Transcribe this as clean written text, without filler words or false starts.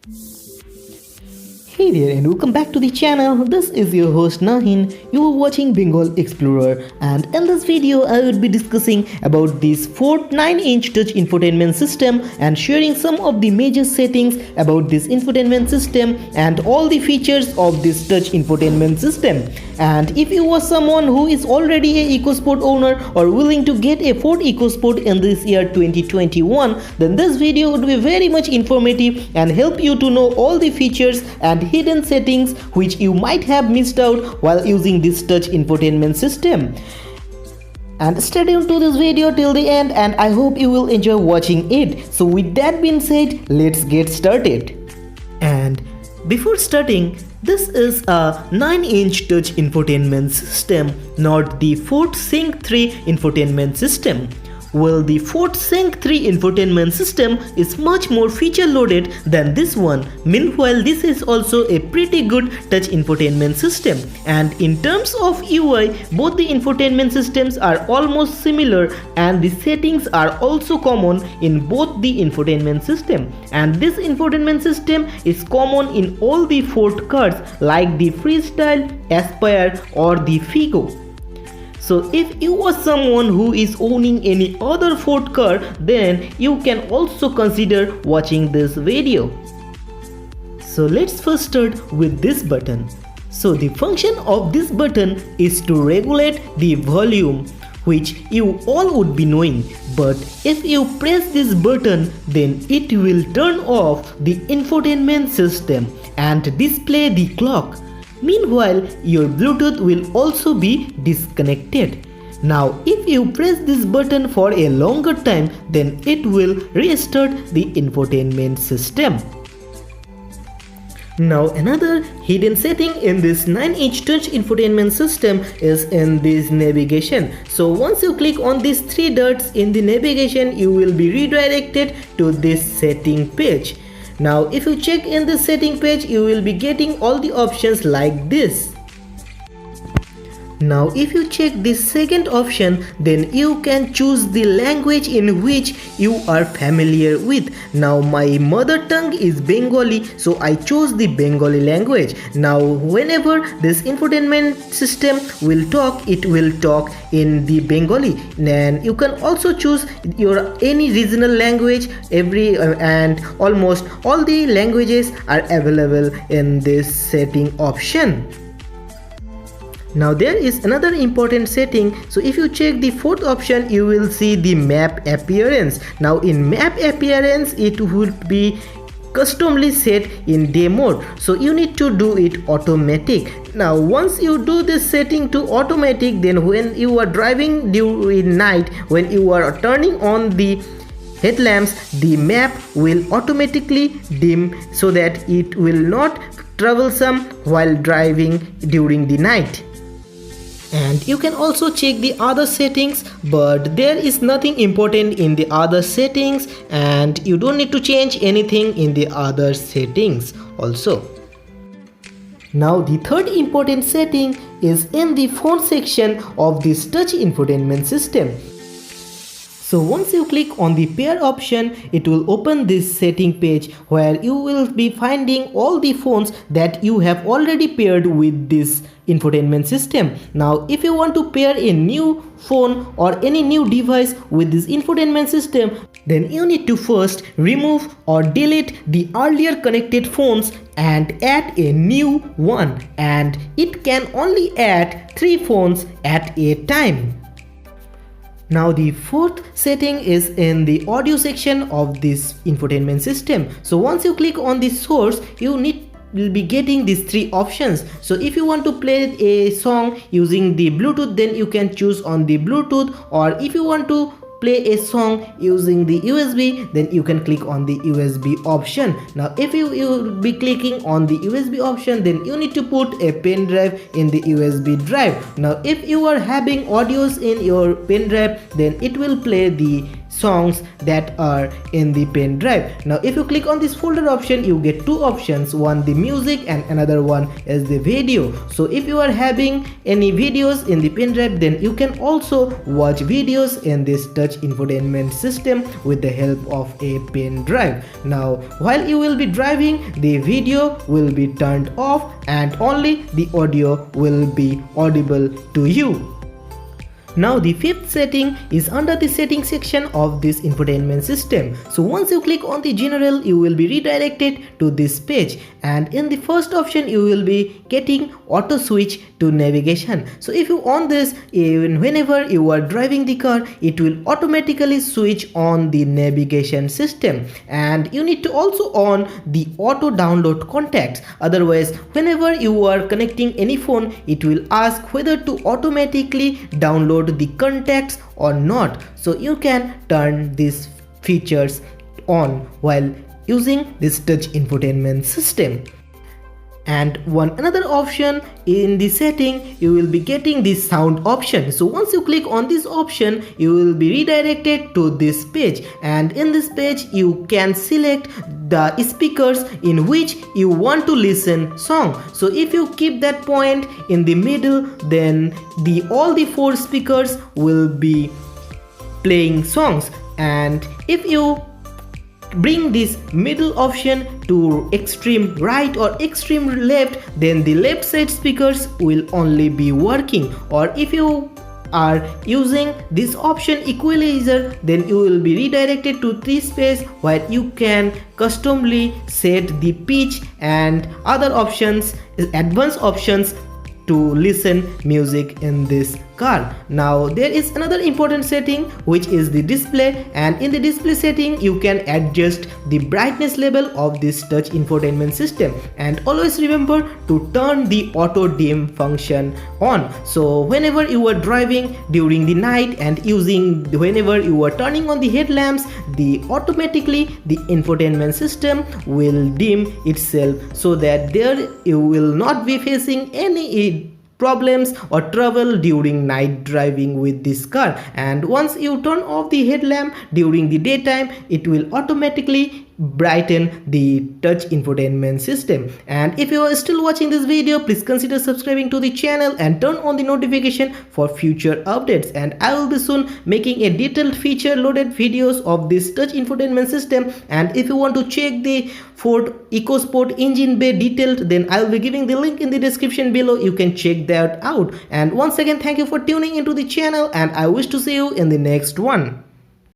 Hey there and welcome back to the channel. This is your host Nahin. You are watching Bengal Explorer, and in this video I would be discussing about this Ford 9-inch touch infotainment system and sharing some of the major settings about this infotainment system and all the features of this touch infotainment system. And if you are someone who is already a EcoSport owner or willing to get a Ford EcoSport in this year 2021, then this video would be very much informative and help you to know all the features and hidden settings which you might have missed out while using this touch infotainment system. And stay tuned to this video till the end, and I hope you will enjoy watching it. So with that being said, let's get started. And before starting, this is a 9-inch touch infotainment system, not the Ford Sync 3 infotainment system. Well, the Ford Sync 3 infotainment system is much more feature loaded than this one. Meanwhile, this is also a pretty good touch infotainment system. And in terms of UI, both the infotainment systems are almost similar, and the settings are also common in both the infotainment system. And this infotainment system is common in all the Ford cars like the Freestyle, Aspire or the Figo. So if you are someone who is owning any other Ford car, then you can also consider watching this video. So let's first start with this button. So the function of this button is to regulate the volume, which you all would be knowing. But if you press this button, then it will turn off the infotainment system and display the clock. Meanwhile, your Bluetooth will also be disconnected. Now, if you press this button for a longer time, then it will restart the infotainment system. Now, another hidden setting in this 9-inch touch infotainment system is in this navigation. So once you click on these three dots in the navigation, you will be redirected to this setting page. Now if you check in the setting page, you will be getting all the options like this. Now if you check this second option, then you can choose the language in which you are familiar with. Now my mother tongue is Bengali, so I chose the Bengali language. Now whenever this infotainment system will talk, it will talk in the Bengali. And you can also choose your any regional language. And almost all the languages are available in this setting option. Now there is another important setting. So if you check the fourth option, you will see the map appearance. Now in map appearance, it would be customly set in day mode, so you need to do it automatic. Now once you do this setting to automatic, then when you are driving during night, when you are turning on the headlamps, the map will automatically dim so that it will not troublesome while driving during the night. And you can also check the other settings, but there is nothing important in the other settings, and you don't need to change anything in the other settings also. Now the third important setting is in the phone section of this touch infotainment system. So once you click on the pair option, it will open this setting page where you will be finding all the phones that you have already paired with this infotainment system. Now if you want to pair a new phone or any new device with this infotainment system, then you need to first remove or delete the earlier connected phones and add a new one, and it can only add 3 phones at a time. Now the fourth setting is in the audio section of this infotainment system. So once you click on the source, you will be getting these 3 options. So if you want to play a song using the Bluetooth, then you can choose on the Bluetooth, or if you want to play a song using the USB, then you can click on the USB option. Now if you will be clicking on the USB option, then you need to put a pen drive in the USB drive. Now if you are having audios in your pen drive, then it will play the songs that are in the pen drive. Now if you click on this folder option, you get two options, one the music and another one is the video. So if you are having any videos in the pen drive, then you can also watch videos in this touch infotainment system with the help of a pen drive. Now while you will be driving, the video will be turned off and only the audio will be audible to you. Now the fifth setting is under the settings section of this infotainment system. So once you click on the general, you will be redirected to this page, and in the first option you will be getting auto switch to navigation. So if you on this, even whenever you are driving the car, it will automatically switch on the navigation system, and you need to also on the auto download contacts. Otherwise, whenever you are connecting any phone, it will ask whether to automatically download the contacts or not. So you can turn these features on while using this touch infotainment system. And one another option in the setting, you will be getting the sound option. So once you click on this option, you will be redirected to this page, and in this page you can select the speakers in which you want to listen song. So if you keep that point in the middle, then all the four speakers will be playing songs, and if you bring this middle option to extreme right or extreme left, then the left side speakers will only be working. Or if you are using this option equalizer, then you will be redirected to this page where you can customly set the pitch and other options, advanced options to listen music in this car. Now there is another important setting, which is the display, and in the display setting you can adjust the brightness level of this touch infotainment system, and always remember to turn the auto dim function on. So whenever you are driving during the night and whenever you are turning on the headlamps, automatically the infotainment system will dim itself, so that there you will not be facing any problems or trouble during night driving with this car. And once you turn off the headlamp during the daytime, it will automatically brighten the touch infotainment system. And if you are still watching this video, please consider subscribing to the channel and turn on the notification for future updates, and I will be soon making a detailed feature loaded videos of this touch infotainment system. And if you want to check the Ford EcoSport engine bay detailed, then I will be giving the link in the description below. You can check that out. And once again, thank you for tuning into the channel, and I wish to see you in the next one.